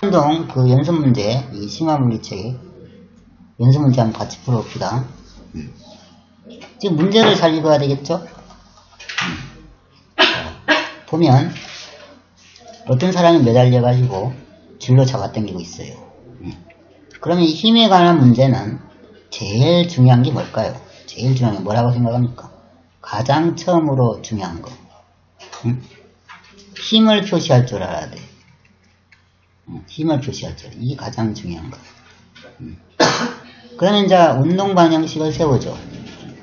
운동 그 연습 문제, 이 심화물리책 연습 문제 한번 같이 풀어봅시다. 지금 문제를 잘 읽어야 되겠죠? 보면 어떤 사람이 매달려가지고 줄로 잡아당기고 있어요. 그러면 이 힘에 관한 문제는 제일 중요한 게 뭘까요? 제일 중요한 게 뭐라고 생각합니까? 가장 처음으로 중요한 거. 힘을 표시할 줄 알아야 돼. 힘을 표시할 줄. 이게 가장 중요한 거. 그러면 이제 운동 방향식을 세우죠.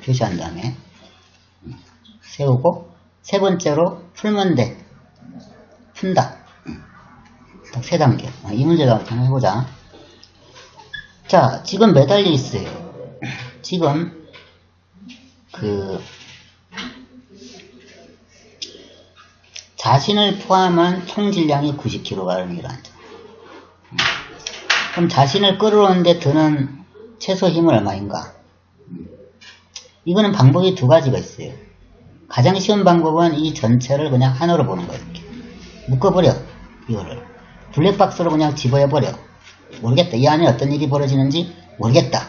표시한 다음에. 세우고, 세 번째로 풀면 돼. 푼다. 딱 세 단계. 이 문제도 한번 해보자. 자, 지금 매달려 있어요. 지금, 자신을 포함한 총 질량이 90kg이라는 점. 그럼 자신을 끌어오는데 드는 최소 힘은 얼마인가? 이거는 방법이 두 가지가 있어요. 가장 쉬운 방법은 이 전체를 그냥 하나로 보는 거예요. 이렇게. 묶어버려. 이거를. 블랙박스로 그냥 집어해버려. 모르겠다. 이 안에 어떤 일이 벌어지는지 모르겠다.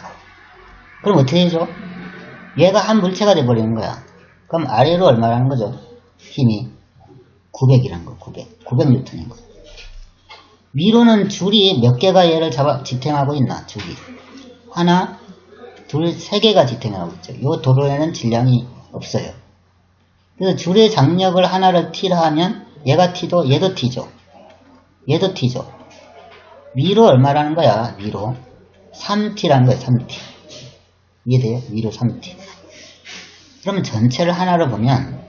그럼 어떻게 되죠? 얘가 한 물체가 돼버리는 거야. 그럼 아래로 얼마라는 거죠? 힘이 900이란 거. 900뉴턴인 거. 위로는 줄이 몇 개가 얘를 지탱하고 있나? 줄이. 하나, 둘, 세 개가 지탱하고 있죠. 이 도로에는 질량이 없어요. 그래서 줄의 장력을 하나를 T라 하면 얘가 T도 얘도 T죠. 얘도 T죠. 위로 얼마라는 거야? 위로 3T라는 거야. 3T. 이해돼요? 위로 3T. 그러면 전체를 하나로 보면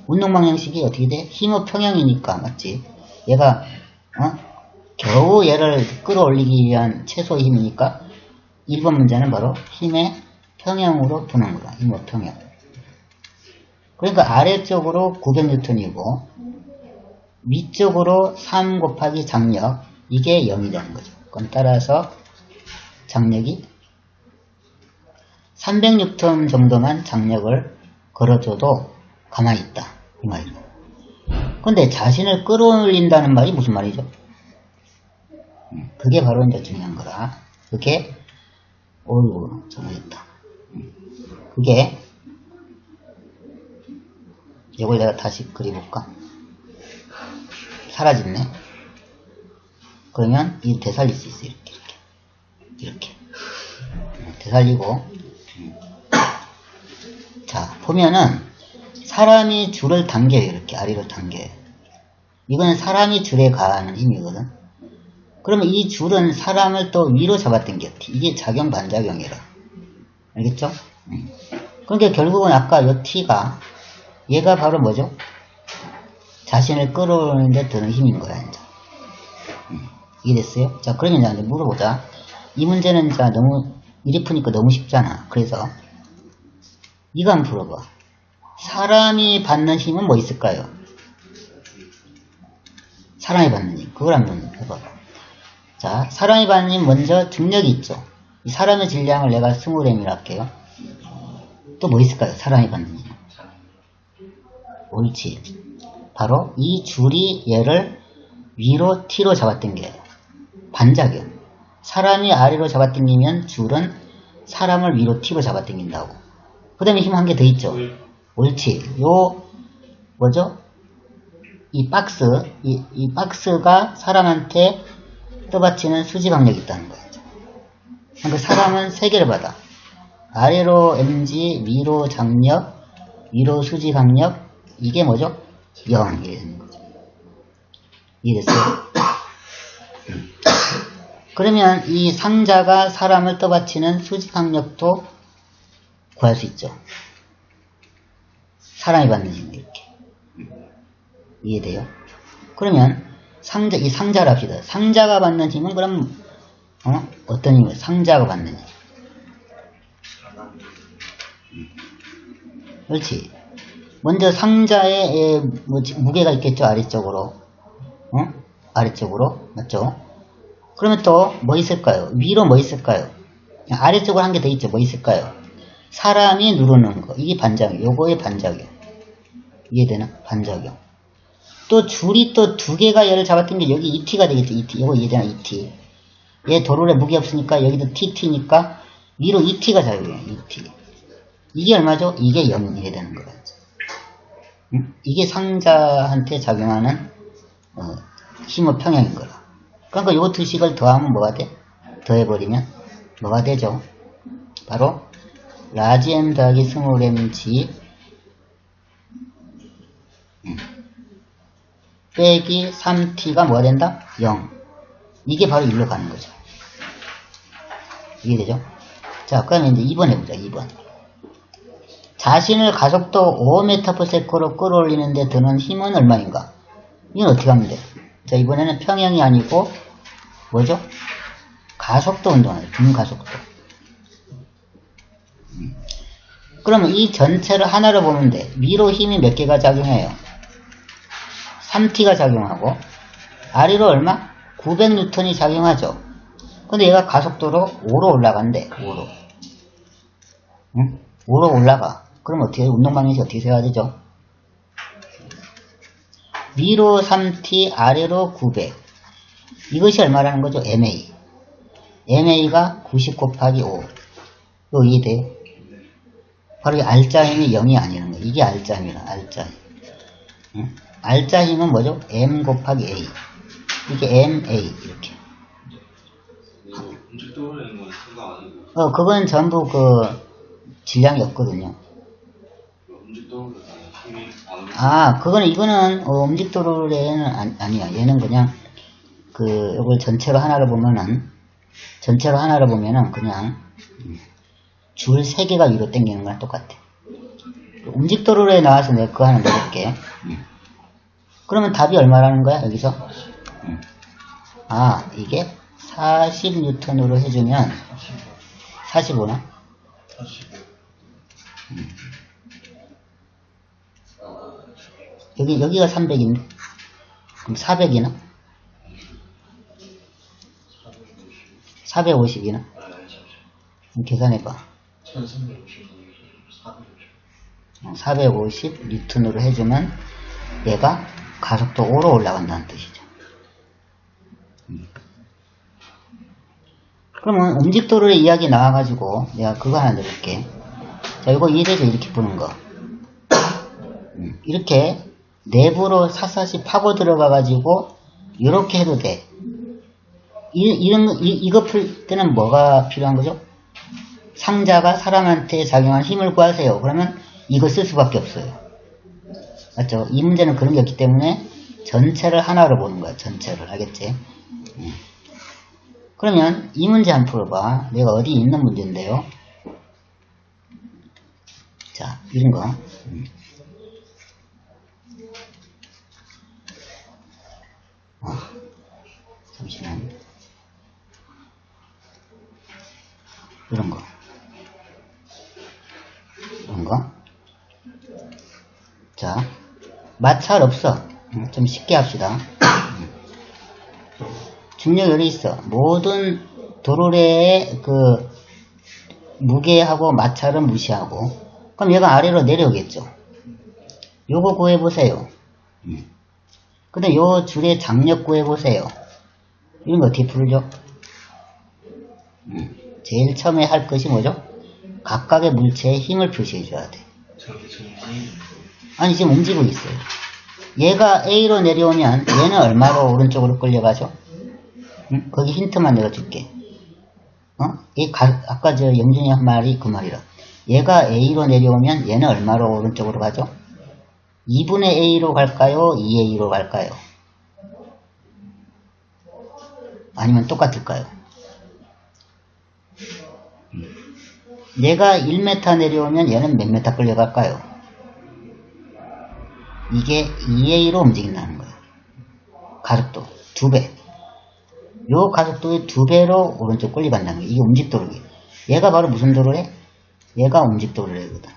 운동 방향식이 어떻게 돼? 힘의 평형이니까 맞지? 얘가 겨우 얘를 끌어올리기 위한 최소 힘이니까 1번 문제는 바로 힘의 평형으로 푸는 거야. 힘의 평형. 그러니까 아래쪽으로 900뉴턴이고 위쪽으로 3 곱하기 장력, 이게 0이 되는 거죠. 그럼 따라서 장력이 300뉴턴 정도만 장력을 걸어줘도 가만히 있다. 이 말이죠. 근데 자신을 끌어올린다는 말이 무슨 말이죠? 그게 바로 이제 중요한 거라. 그게, 어이구, 잘못했다. 그게, 이걸 내가 다시 그려볼까? 사라졌네. 그러면 이 되살릴 수 있어. 이렇게. 되살리고. 자, 보면은 사람이 줄을 당겨요. 이렇게 아래로 당겨요. 이건 사람이 줄에 가하는 힘이거든. 그러면 이 줄은 사람을 또 위로 잡아당겨. 이게 작용 반작용이라. 알겠죠? 그러니까 결국은 아까 이 T가 얘가 바로 뭐죠? 자신을 끌어오는데 드는 힘인 거야, 이제. 이해됐어요? 자, 그러면 이제 물어보자. 이 문제는 이제 너무, 이리 푸니까 너무 쉽잖아. 그래서, 이거 한번 풀어봐. 사람이 받는 힘은 뭐 있을까요? 사람이 받는 힘. 그걸 한번 해봐. 자, 사람이 받는 힘 먼저 중력이 있죠. 이 사람의 질량을 내가 20g이라 할게요. 또 뭐 있을까요? 사람이 받는 힘. 옳지. 바로 이 줄이 얘를 위로 T로 잡아당겨요. 반작용. 사람이 아래로 잡아당기면 줄은 사람을 위로 T로 잡아당긴다고. 그 다음에 힘 한 개 더 있죠. 옳지. 요 뭐죠? 이 박스, 이 박스가 사람한테 떠받치는 수지 강력이 있다는 거예요. 그러니까 사람은 세 개를 받아. 아래로 mg, 위로 장력, 위로 수지 강력. 이게 뭐죠? 0. 이게 되는 거죠. 이해됐어요? 그러면 이 상자가 사람을 떠받치는 수지 강력도 구할 수 있죠. 사람이 받는 힘, 이렇게. 이해돼요? 그러면 이 상자를 합시다. 상자가 받는 힘은 그럼 어떤 힘이에요? 상자가 받는 힘. 그렇지. 먼저 상자에 무게가 있겠죠. 아래쪽으로. 아래쪽으로. 맞죠? 그러면 또 뭐 있을까요? 위로 뭐 있을까요? 아래쪽으로 한 개 더 있죠. 뭐 있을까요? 사람이 누르는 거. 이게 반작용. 요거의 반작용. 이해되나? 반작용. 또 줄이 또 두 개가 얘를 잡았던 게 여기 ET가 되겠죠. ET. 이거 이해되나? ET. 얘 도롤에 무게 없으니까 여기도 TT니까 위로 ET가 작용해요. ET. 이게 얼마죠? 이게 0이 되는 거예요. 이게 상자한테 작용하는 힘의 평형인 거라. 그러니까 요 두 식을 더하면 뭐가 돼? 더해버리면 뭐가 되죠? 바로 라지 M 더하기 스몰 M G 빼기 3T가 뭐가 된다? 0. 이게 바로 1로 가는 거죠. 이게 되죠? 자, 그러면 이제 2번 해보자. 2번. 자신을 가속도 5m/s로 끌어올리는데 드는 힘은 얼마인가? 이건 어떻게 하면 돼? 자, 이번에는 평형이 아니고 뭐죠? 가속도 운동이에요. 등가속도. 그러면 이 전체를 하나로 보면 돼. 위로 힘이 몇 개가 작용해요? 3T가 작용하고 아래로 얼마? 900N이 작용하죠. 근데 얘가 가속도로 5로 올라간대. 5로. 응? 5로 올라가. 그럼 어떻게 운동 방향이 어떻게 돼야 되죠? 위로 3T, 아래로 900. 이것이 얼마라는 거죠? MA. MA가 90 곱하기 5. 이거 이해돼요? 바로 이 알짜 힘이 0이 아니라는 거예요. 이게 알짜 힘이라, 알짜 힘. 응? 알짜 힘은 뭐죠? M 곱하기 A. 이게 MA, 이렇게. 그건 전부 질량이 없거든요. 이거는, 움직도로에는 아니야. 얘는 그냥, 이걸 전체로 하나로 보면은, 그냥, 줄 3개가 위로 당기는 거랑 똑같아. 움직도로에 나와서 내가 그거 하나 넣을게. 그러면 답이 얼마라는 거야, 여기서? 이게 40N으로 해주면, 45나? 45. 여기가 300인데. 그럼 400이나? 450이나? 계산해봐. 450N으로 해주면 얘가 가속도 5로 올라간다는 뜻이죠. 그러면 움직도로의 이야기 나와가지고 내가 그거 하나 넣을게. 자, 이거 이래서 이렇게 보는 거. 이렇게 내부로 샅샅이 파고 들어가가지고 이렇게 해도 돼. 이거 풀 때는 뭐가 필요한 거죠? 상자가 사람한테 작용한 힘을 구하세요. 그러면 이거 쓸 수밖에 없어요. 맞죠? 이 문제는 그런 게 없기 때문에 전체를 하나로 보는 거야. 전체를. 알겠지? 그러면 이 문제 한번 풀어봐. 내가 어디 있는 문제인데요. 자, 이런 거. 잠시만. 이런 거. 자, 마찰 없어. 좀 쉽게 합시다. 중력열이 있어. 모든 도로래의 무게하고 마찰은 무시하고. 그럼 얘가 아래로 내려오겠죠. 요거 구해보세요. 근데 요 줄의 장력 구해보세요. 이런 거 어떻게 풀죠? 제일 처음에 할 것이 뭐죠? 각각의 물체에 힘을 표시해줘야 돼. 아니, 지금 움직이고 있어요. 얘가 A로 내려오면 얘는 얼마로 오른쪽으로 끌려가죠? 거기 힌트만 내가 줄게. 아까 영준이 한 말이 그 말이라. 얘가 A로 내려오면 얘는 얼마로 오른쪽으로 가죠? 2분의 A로 갈까요? 2A로 갈까요? 아니면 똑같을까요? 얘가 1m 내려오면 얘는 몇 m 끌려갈까요? 이게 2A로 움직인다는 거예요. 가속도 2배. 요 가속도의 2배로 오른쪽 끌려간다는 거예요. 이게 움직도로예요. 얘가 바로 무슨 도로래? 얘가 움직도로래거든.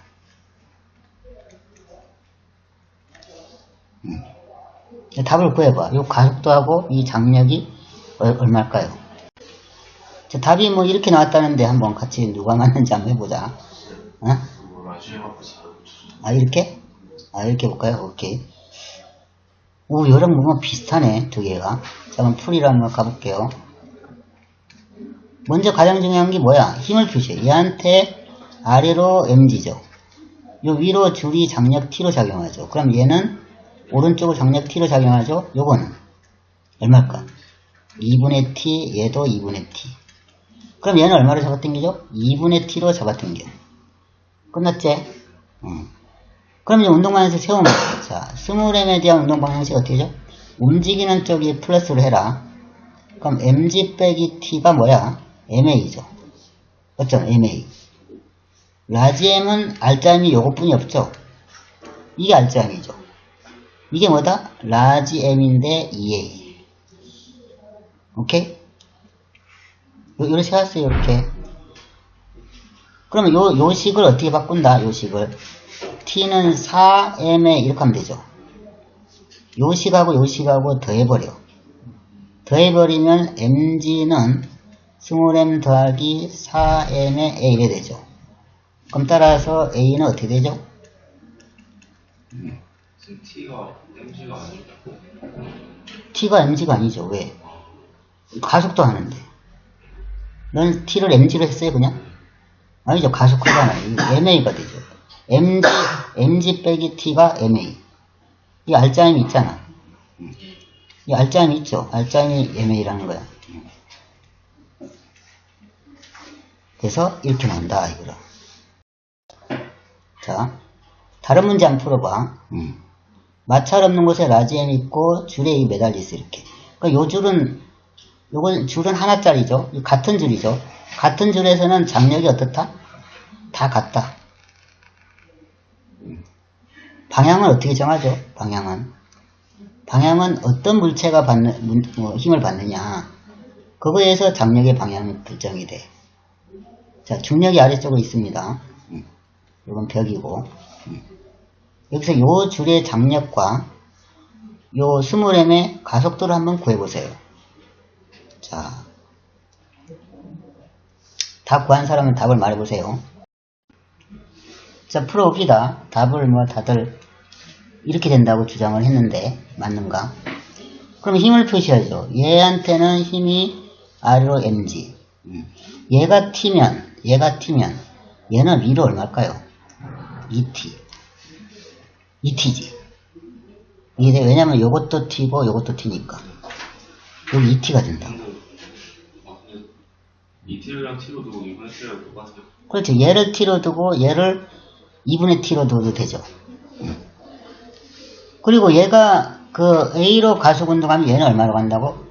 답을 구해봐. 요 가속도하고 이 장력이 얼마일까요? 자, 답이 뭐 이렇게 나왔다는데 한번 같이 누가 맞는지 한번 해보자. 이렇게? 이렇게 볼까요? 오케이. 오, 여러분 보면 비슷하네, 두 개가. 자, 그럼 풀이를 한번 가볼게요. 먼저 가장 중요한 게 뭐야? 힘을 표시해. 얘한테 아래로 mg죠. 요 위로 줄이 장력 t로 작용하죠. 그럼 얘는 오른쪽으로 장력 t로 작용하죠. 요거는 얼마일까? 2분의 t, 얘도 2분의 t. 그럼 얘는 얼마로 잡아당기죠? 2분의 t로 잡아당겨. 끝났지? 그럼 이제 운동방향식 세우면, 자, 스몰m에 대한 운동방향식 어떻게 되죠? 움직이는 쪽이 플러스로 해라. 그럼 mg 빼기 t가 뭐야? ma죠. 맞죠? ma. 라지 m은 알짜임이 요것뿐이 없죠? 이게 알짜임이죠. 이게 뭐다? 라지 m인데 2a. 오케이? 요렇게 해왔어요, 요렇게. 그러면 요 식을 어떻게 바꾼다? 요 식을. t는 4m에 이렇게 하면 되죠. 요 식하고 요 식하고 더해버려. 더해버리면 mg는 스몰 m 더하기 4m의 a 이래 되죠. 그럼 따라서 a는 어떻게 되죠? 지금 t가 mg가 아니죠? t가 mg가 아니죠. 왜? 가속도 하는데. 넌 t를 mg로 했어요, 그냥? 아니죠. 가속하잖아요. ma가 되죠. mg 빼기 t가 ma. 이 알짜임이 있잖아. 이 알짜임이 있죠. 알짜임이 ma라는 거야. 그래서 이렇게 나온다, 이거로. 자, 다른 문제 한번 풀어봐. 마찰 없는 곳에 라지 m 있고 줄에 이 매달려 있어, 이렇게. 그러니까 요 줄은, 요건 줄은 하나짜리죠. 같은 줄이죠. 같은 줄에서는 장력이 어떻다? 다 같다. 방향은 어떻게 정하죠? 방향은 어떤 물체가 힘을 받느냐. 그거에 의해서 장력의 방향이 결정이 돼. 자, 중력이 아래쪽으로 있습니다. 이건 벽이고. 여기서 요 줄의 장력과 요 스몰 m의 가속도를 한번 구해보세요. 자, 답 구한 사람은 답을 말해보세요. 자, 풀어봅시다. 답을 뭐 다들 이렇게 된다고 주장을 했는데 맞는가? 그럼 힘을 표시하죠. 얘한테는 힘이 아래로 mg. 얘가 t면 얘는 위로 얼마일까요? 2t. 2t지. 이게 왜냐면 요것도 t고 요것도 t니까. 여기 2t가 된다. 근데 2t랑 t로 두고 2분의 t랑 똑같아요. 그렇죠. 얘를 t로 두고 얘를 2분의 t로 둬도 되죠. 그리고 얘가 그 a로 가속 운동하면 얘는 얼마로 간다고?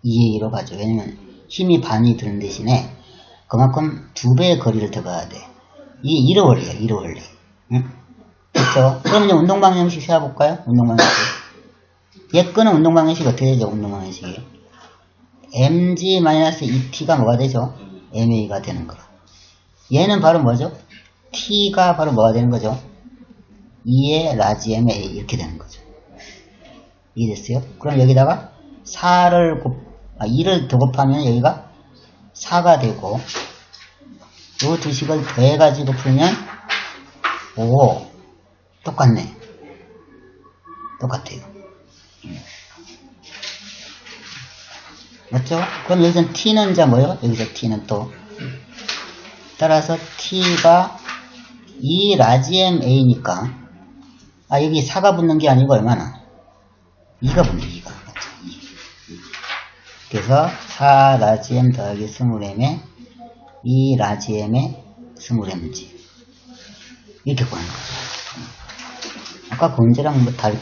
2a로 가죠. 왜냐면 힘이 반이 드는 대신에 그만큼 2배의 거리를 더 가야 돼. 이게 1호 원리야, 1호 원리. 응? 그렇죠? 그럼 이제 운동방향식 세워볼까요? 운동방향식. 얘 끄는 운동방향식 어떻게 되죠? 운동방향식이. mg-2t가 뭐가 되죠? ma가 되는 거. 얘는 바로 뭐죠? t가 바로 뭐가 되는 거죠? 2의 라지 m a 이렇게 되는 거죠. 이해됐어요? 그럼 여기다가 2를 더 곱하면 여기가 4가 되고 요 두 식을 더해가지고 풀면 5. 똑같네. 똑같아요. 맞죠? 그럼 여기서 t는 자 뭐예요? 여기서 t는 또 따라서 t가 2 라지 m a니까 여기 4가 붙는 게 아니고 얼마나? 2가 붙네. 2가. 맞죠? 2. 그래서 4 라지 m 더하기 스몰 m에 2 라지 m에 스몰 mg 이렇게 구하는 거죠. 아까 그 문제랑 뭐 다르